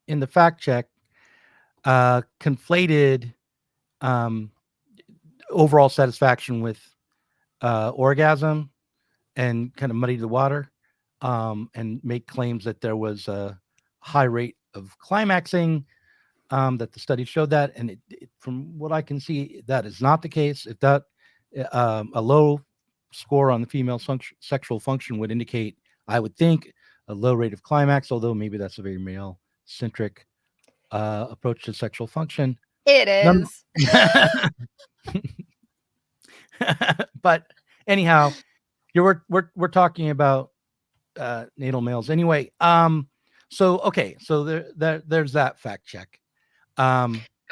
in the fact check conflated overall satisfaction with orgasm and kind of muddy the water and make claims that there was a high rate of climaxing, that the study showed that. And from what I can see, that is not the case. If that a low score on the female sexual function would indicate, I would think, a low rate of climax, although maybe that's a very male-centric approach to sexual function. It is. But anyhow, we're talking about natal males anyway. So there's that fact check.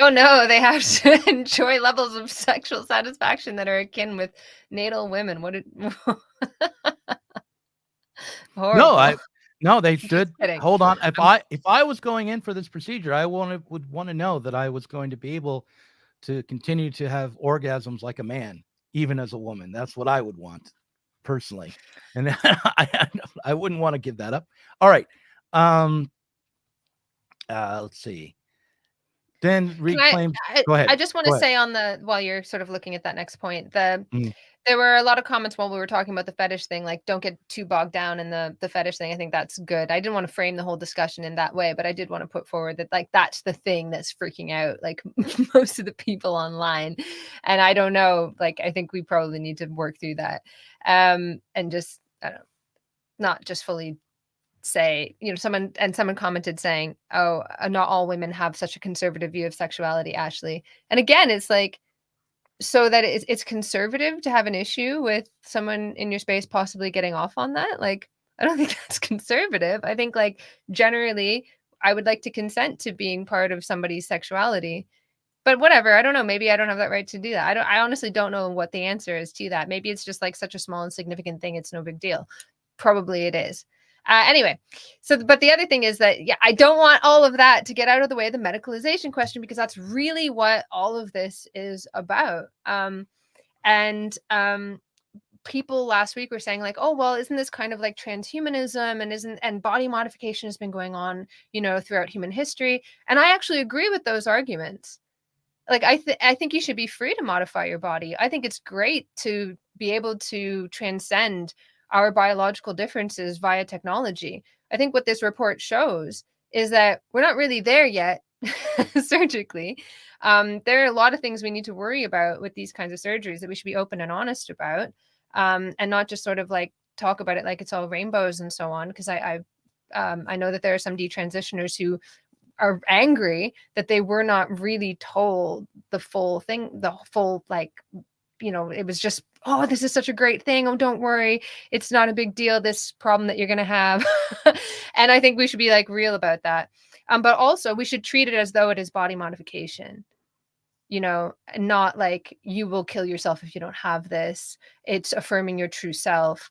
Oh no, they have to enjoy levels of sexual satisfaction that are akin with natal women. What did horrible. No, they should kidding. hold on. If I was going in for this procedure, I would want to know that I was going to be able to continue to have orgasms like a man, even as a woman. That's what I would want personally. And I wouldn't want to give that up. All right. Let's see. Then reclaim. Go ahead. I just want to say while you're sort of looking at that next point, there were a lot of comments while we were talking about the fetish thing, like don't get too bogged down in the fetish thing. I think that's good. I didn't want to frame the whole discussion in that way, but I did want to put forward that like that's the thing that's freaking out like most of the people online. And I don't know, like I think we probably need to work through that. And just not just fully say, someone commented saying, oh, not all women have such a conservative view of sexuality, Ashley. And again, it's like, so that it's conservative to have an issue with someone in your space possibly getting off on that. Like, I don't think that's conservative. I think like generally I would like to consent to being part of somebody's sexuality, but whatever. I don't know. Maybe I don't have that right to do that. I honestly don't know what the answer is to that. Maybe it's just like such a small and significant thing. It's no big deal. Probably it is. Anyway, but the other thing is that, I don't want all of that to get out of the way of the medicalization question, because that's really what all of this is about. People last week were saying like, oh, well, isn't this kind of like transhumanism and body modification has been going on, throughout human history. And I actually agree with those arguments. Like, I think you should be free to modify your body. I think it's great to be able to transcend our biological differences via technology. I think what this report shows is that we're not really there yet surgically. There are a lot of things we need to worry about with these kinds of surgeries that we should be open and honest about, and not just sort of like talk about it like it's all rainbows and so on. Because I know that there are some detransitioners who are angry that they were not really told the full thing, the full like, it was just, oh, this is such a great thing. Oh, don't worry. It's not a big deal, this problem that you're going to have. And I think we should be like real about that. But also we should treat it as though it is body modification, not like you will kill yourself if you don't have this. It's affirming your true self.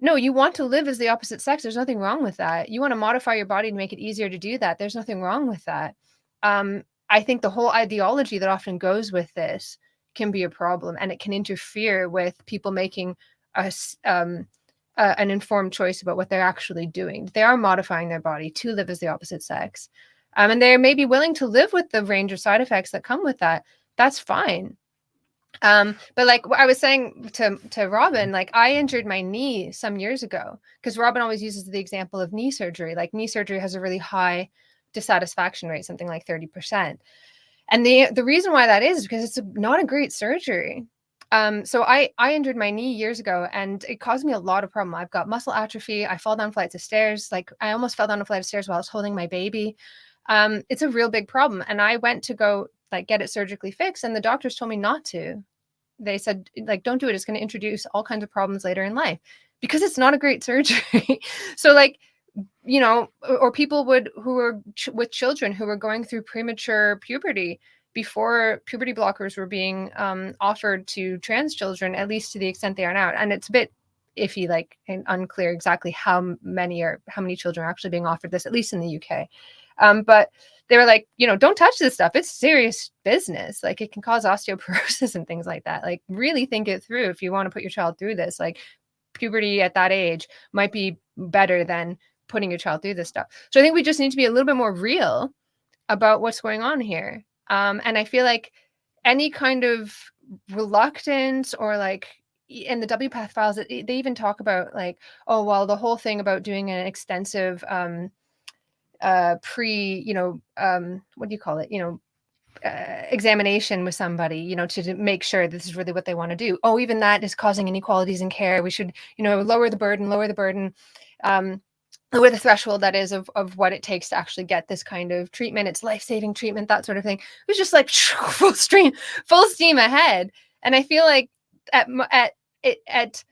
No, you want to live as the opposite sex. There's nothing wrong with that. You want to modify your body to make it easier to do that. There's nothing wrong with that. I think the whole ideology that often goes with this can be a problem, and it can interfere with people making an informed choice about what they're actually doing. They are modifying their body to live as the opposite sex. And they may be willing to live with the range of side effects that come with that. That's fine. But like I was saying to Robin, like I injured my knee some years ago, because Robin always uses the example of knee surgery. Like knee surgery has a really high dissatisfaction rate, something like 30%. And the reason why that is because it's not a great surgery. So I injured my knee years ago, and it caused me a lot of problem. I've got muscle atrophy. I fall down flights of stairs. Like I almost fell down a flight of stairs while I was holding my baby. It's a real big problem. And I went to go like get it surgically fixed, and the doctors told me not to. They said, like, don't do it. It's going to introduce all kinds of problems later in life. because it's not a great surgery. So like, you know, or people who are with children who were going through premature puberty before puberty blockers were being offered to trans children, at least to the extent they are now. And it's a bit iffy, like, and unclear exactly how many children are actually being offered this, at least in the UK. But they were like, you know, don't touch this stuff. It's serious business. Like, it can cause osteoporosis and things like that. Like, really think it through if you want to put your child through this. Like, puberty at that age might be better than putting your child through this stuff. So I think we just need to be a little bit more real about what's going on here. And I feel like any kind of reluctance, or like in the WPATH files, they even talk about like, oh, well, the whole thing about doing an extensive what do you call it? Examination with somebody, to make sure this is really what they want to do. Oh, even that is causing inequalities in care. We should, lower the burden, lower the threshold, that is, of what it takes to actually get this kind of treatment. It's life-saving treatment, that sort of thing. It was just like full steam ahead. And I feel like at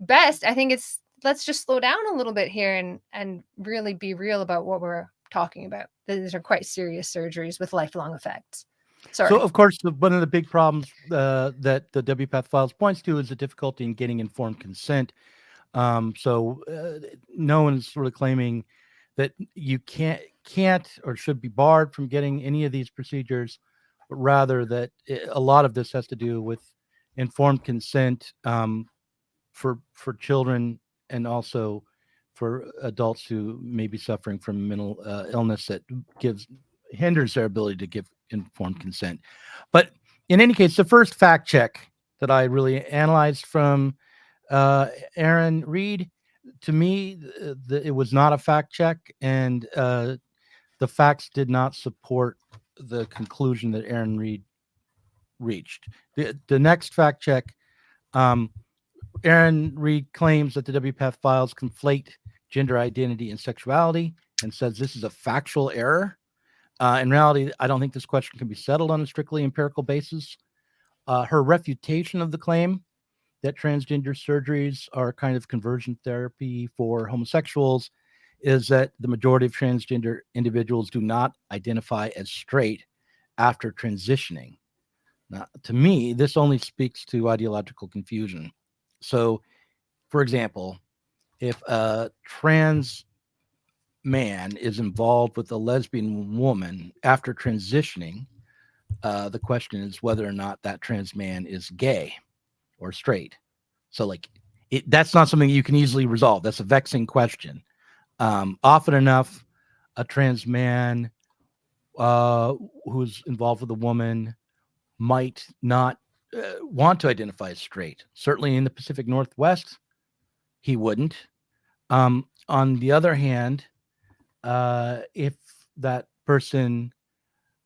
best, I think it's, let's just slow down a little bit here and really be real about what we're talking about. These are quite serious surgeries with lifelong effects. Sorry. So, of course, one of the big problems that the WPATH files points to is the difficulty in getting informed consent. So no one is sort of claiming that you can't or should be barred from getting any of these procedures, but rather that a lot of this has to do with informed consent for children, and also for adults who may be suffering from mental illness that hinders their ability to give informed consent. But in any case, the first fact check that I really analyzed from Aaron Reed, to me, it was not a fact check, and the facts did not support the conclusion that Aaron Reed reached. The next fact check, Aaron Reed claims that the WPATH files conflate gender identity and sexuality, and says this is a factual error. In reality, I don't think this question can be settled on a strictly empirical basis. Her refutation of the claim that transgender surgeries are kind of conversion therapy for homosexuals is that the majority of transgender individuals do not identify as straight after transitioning. Now, to me, this only speaks to ideological confusion. So, for example, if a trans man is involved with a lesbian woman after transitioning, the question is whether or not that trans man is gay or straight. So like that's not something you can easily resolve. That's a vexing question. Often enough, a trans man who's involved with a woman might not want to identify as straight. Certainly in the Pacific Northwest, he wouldn't. On the other hand, if that person,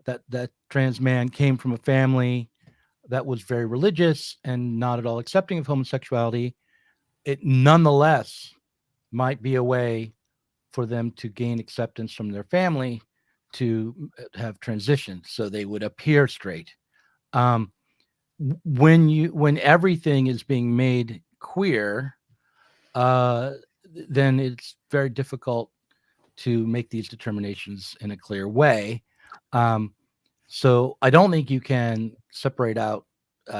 that trans man came from a family that was very religious and not at all accepting of homosexuality, it nonetheless might be a way for them to gain acceptance from their family to have transitioned, so they would appear straight. When everything is being made queer, then it's very difficult to make these determinations in a clear way. So I don't think you can separate out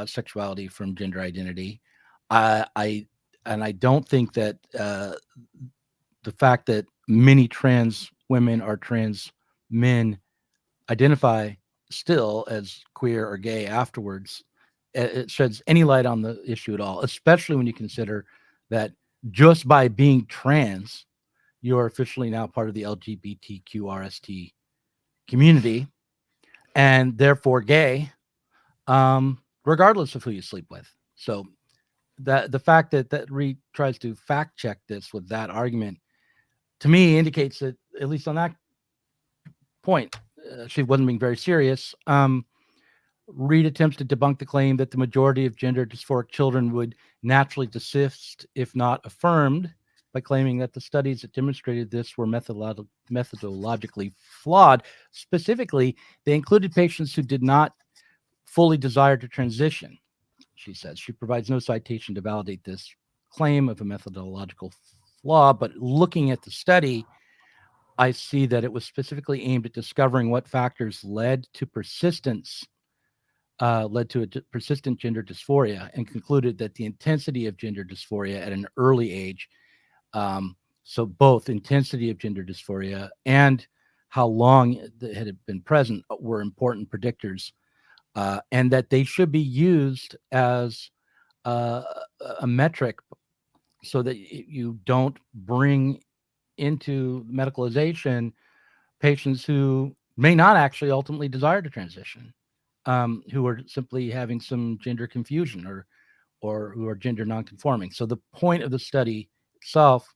sexuality from gender identity. I don't think that the fact that many trans women or trans men identify still as queer or gay afterwards, it sheds any light on the issue at all, especially when you consider that just by being trans, you're officially now part of the LGBTQRST community, and therefore gay, regardless of who you sleep with. So that the fact that Reed tries to fact check this with that argument, to me, indicates that, at least on that point, she wasn't being very serious. Reed attempts to debunk the claim that the majority of gender dysphoric children would naturally desist if not affirmed, by claiming that the studies that demonstrated this were methodologically flawed. Specifically, they included patients who did not fully desire to transition, she says. She provides no citation to validate this claim of a methodological flaw, but looking at the study, I see that it was specifically aimed at discovering what factors led to persistent gender dysphoria, and concluded that the intensity of gender dysphoria at an early age, so both intensity of gender dysphoria and how long it had been present, were important predictors, and that they should be used as a metric so that you don't bring into medicalization patients who may not actually ultimately desire to transition, who are simply having some gender confusion, or who are gender nonconforming. So the point of the study itself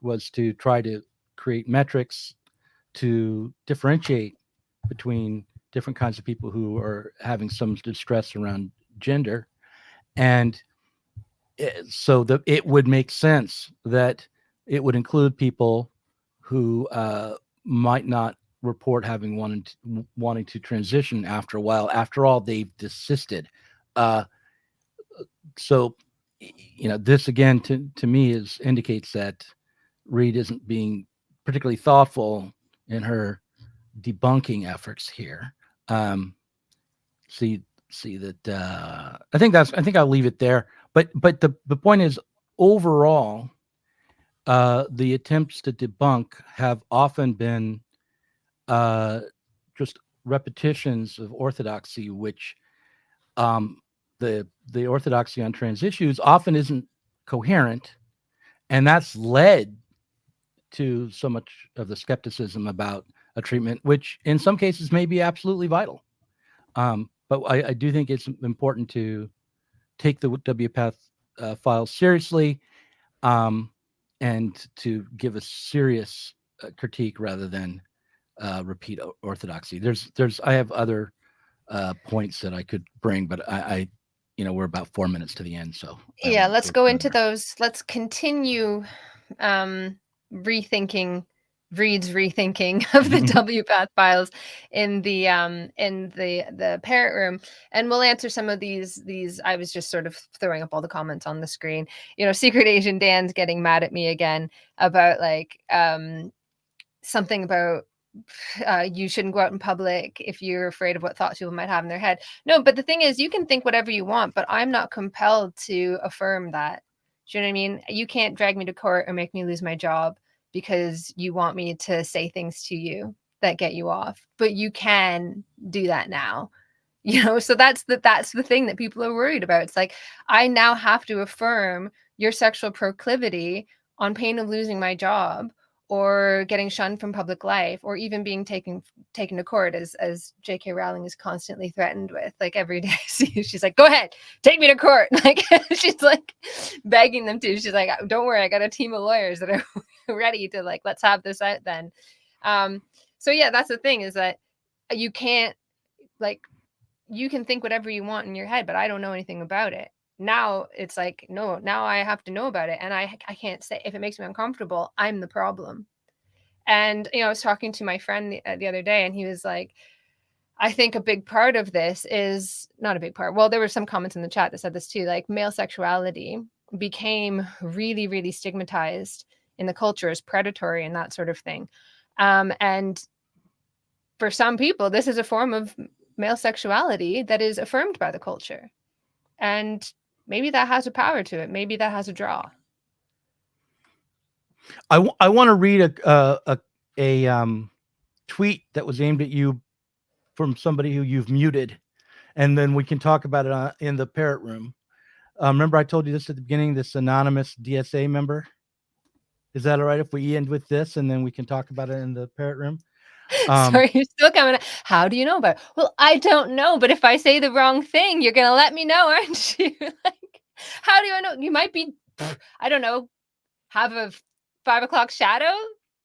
was to try to create metrics to differentiate between different kinds of people who are having some distress around gender. And so that it would make sense that it would include people who might not report having wanting to transition after a while. After all, they've desisted. So, this again to me indicates that Reed isn't being particularly thoughtful in her debunking efforts here. See that I think I'll leave it there. But the point is, overall, the attempts to debunk have often been just repetitions of orthodoxy, which the orthodoxy on trans issues often isn't coherent, and that's led to so much of the skepticism about a treatment, which in some cases may be absolutely vital. But I do think it's important to take the WPATH files seriously, and to give a serious critique rather than repeat orthodoxy. I have other points that I could bring, but I we're about 4 minutes to the end, so Yeah, let's go into those. Let's continue rethinking Reed's rethinking of the WPATH files in the parent room, and we'll answer some of these. I was just sort of throwing up all the comments on the screen. Secret Asian Dan's getting mad at me again about something about you shouldn't go out in public if you're afraid of what thoughts people might have in their head. No, but the thing is, you can think whatever you want, but I'm not compelled to affirm that. Do you know what I mean? You can't drag me to court or make me lose my job because you want me to say things to you that get you off. But you can do that now. So that's the thing that people are worried about. It's like, I now have to affirm your sexual proclivity on pain of losing my job, or getting shunned from public life, or even being taken to court, as J.K. Rowling is constantly threatened with. Like, every day she's like, go ahead, take me to court. Like, she's like begging them to. She's like, don't worry, I got a team of lawyers that are ready to, like, let's have this out then. So yeah, that's the thing, is that you can't, like, you can think whatever you want in your head, but I don't know anything about it. Now it's like, no, now I have to know about it. And I can't say, if it makes me uncomfortable, I'm the problem. And, I was talking to my friend the other day, and he was like, I think a big part of this is not a big part. Well, there were some comments in the chat that said this too, like, male sexuality became really, really stigmatized in the culture as predatory and that sort of thing. And for some people, this is a form of male sexuality that is affirmed by the culture. And maybe that has a power to it. Maybe that has a draw. I want to read a tweet that was aimed at you from somebody who you've muted, and then we can talk about it in the parrot room. Remember I told you this at the beginning, this anonymous DSA member? Is that all right if we end with this and then we can talk about it in the parrot room? Sorry, you're still coming. How do you know about it? Well, I don't know, but if I say the wrong thing, you're gonna let me know, aren't you? Like, how do I know? You might be, I don't know, have a 5 o'clock shadow,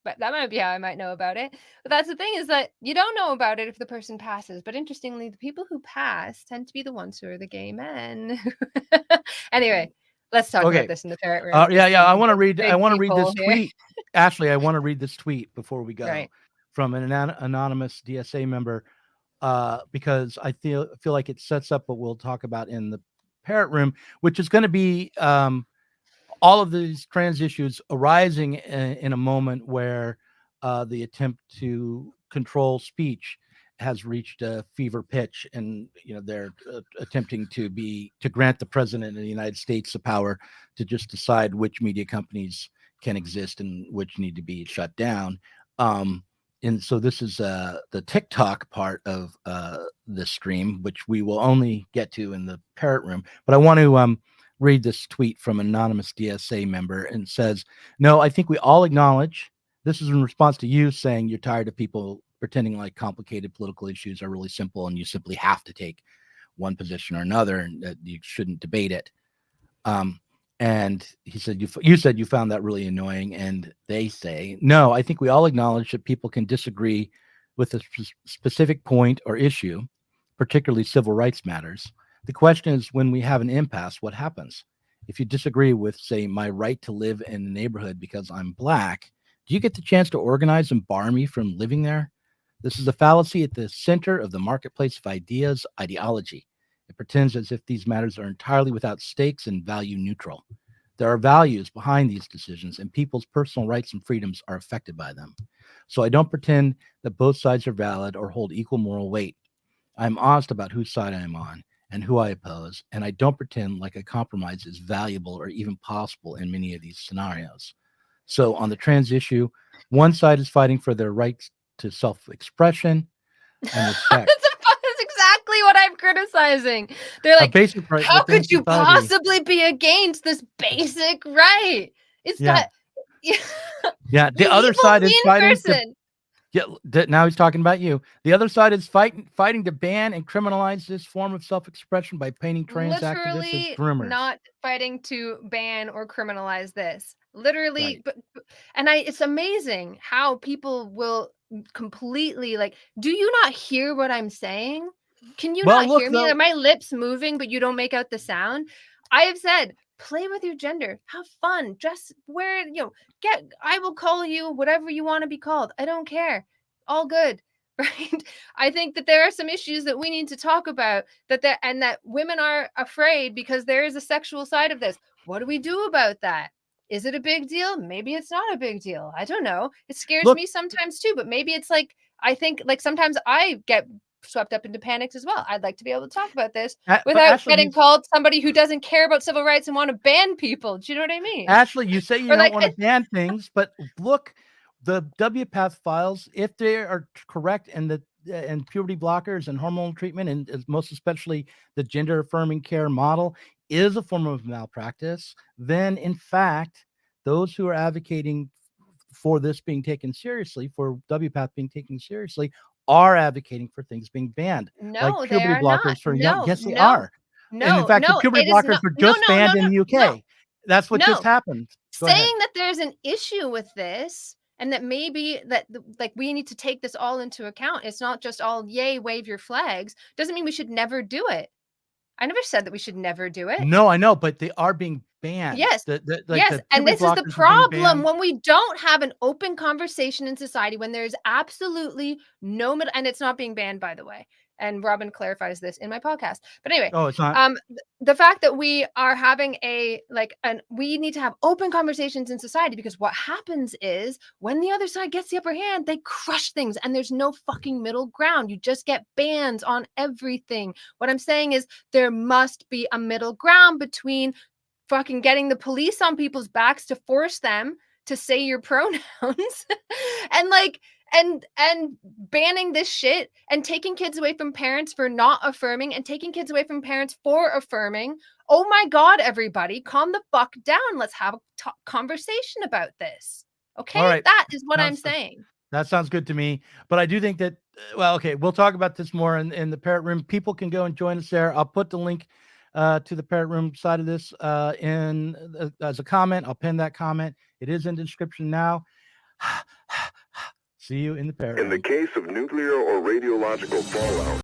but that might be how I might know about it. But that's the thing, is that you don't know about it if the person passes. But interestingly, the people who pass tend to be the ones who are the gay men. Anyway, let's talk about this in the parrot room. Yeah. I want to read this tweet. Ashley, I want to read this tweet before we go. Right. From an anonymous DSA member, because I feel like it sets up what we'll talk about in the parrot room, which is going to be all of these trans issues arising in a moment where the attempt to control speech has reached a fever pitch, and they're attempting to grant the president of the United States the power to just decide which media companies can exist and which need to be shut down. And so this is the TikTok part of this stream, which we will only get to in the parrot room. But I want to read this tweet from an anonymous DSA member, and says, "No, I think we all acknowledge this is in response to you saying you're tired of people pretending like complicated political issues are really simple and you simply have to take one position or another, and that you shouldn't debate it." And he said, you said you found that really annoying. And they say, "No, I think we all acknowledge that people can disagree with a specific point or issue, particularly civil rights matters. The question is, when we have an impasse, what happens? If you disagree with, say, my right to live in the neighborhood because I'm Black, do you get the chance to organize and bar me from living there? This is a fallacy at the center of the marketplace of ideas, ideology. It pretends as if these matters are entirely without stakes and value neutral. There are values behind these decisions, and people's personal rights and freedoms are affected by them. So I don't pretend that both sides are valid or hold equal moral weight. I'm honest about whose side I am on and who I oppose, and I don't pretend like a compromise is valuable or even possible in many of these scenarios. So on the trans issue, one side is fighting for their rights to self-expression and respect. That's exactly what I'm criticizing. They're like, basic right how within could you society. possibly be against this basic right? It's Yeah. that. Yeah, the You other evil, side is mean fighting to, person. now he's talking about you. The other side is fighting to ban and criminalize this form of self-expression by painting trans activists as Literally groomers. not fighting to ban or criminalize this. Literally, Right. but it's amazing how people will completely like, do you not hear what I'm saying? Can you not hear me? Though, Are my lips moving, but you don't make out the sound? I have said, play with your gender, have fun, dress, wear, I will call you whatever you want to be called. I don't care. All good. Right? I think that there are some issues that we need to talk about, and that women are afraid because there is a sexual side of this. What do we do about that? Is it a big deal? Maybe it's not a big deal. I don't know. It scares me sometimes too, but maybe it's like, I think like sometimes I get swept up into panics as well. I'd like to be able to talk about this without Ashley, getting called somebody who doesn't care about civil rights and want to ban people. Do you know what I mean? Ashley, you say you Or don't like, want to ban things, but look, the WPATH files, if they are correct, and puberty blockers and hormonal treatment, and most especially the gender affirming care model, is a form of malpractice, then in fact, those who are advocating for this being taken seriously, for WPATH being taken seriously, are advocating for things being banned. No, like they puberty are blockers not. for young. No, Yes, they no, are. no, And in fact, the no, puberty it is blockers not. were No, just banned in the UK. no. That's what just happened. Go ahead. Saying that there's an issue with this, and that maybe that like we need to take this all into account. It's not just all yay, wave your flags. Doesn't mean we should never do it. I never said that we should never do it. No, I know, but they are being banned. Yes. Yes, And this is the problem when we don't have an open conversation in society, when there's absolutely no middle, and it's not being banned, by the way. And Robin clarifies this in my podcast. But anyway, it's not. The fact that we are having we need to have open conversations in society, because what happens is when the other side gets the upper hand, they crush things, and there's no fucking middle ground. You just get bans on everything. What I'm saying is there must be a middle ground between fucking getting the police on people's backs to force them to say your pronouns and banning this shit, and taking kids away from parents for not affirming, and taking kids away from parents for affirming. Oh my God, everybody, calm the fuck down. Let's have a conversation about this. Okay? All right. That is what I'm saying. That sounds good to me. But I do think that, okay, we'll talk about this more in the Parrot Room. People can go and join us there. I'll put the link to the Parrot Room side of this as a comment. I'll pin that comment. It is in the description now. See you in the Parrot Room. In the case of nuclear or radiological fallout,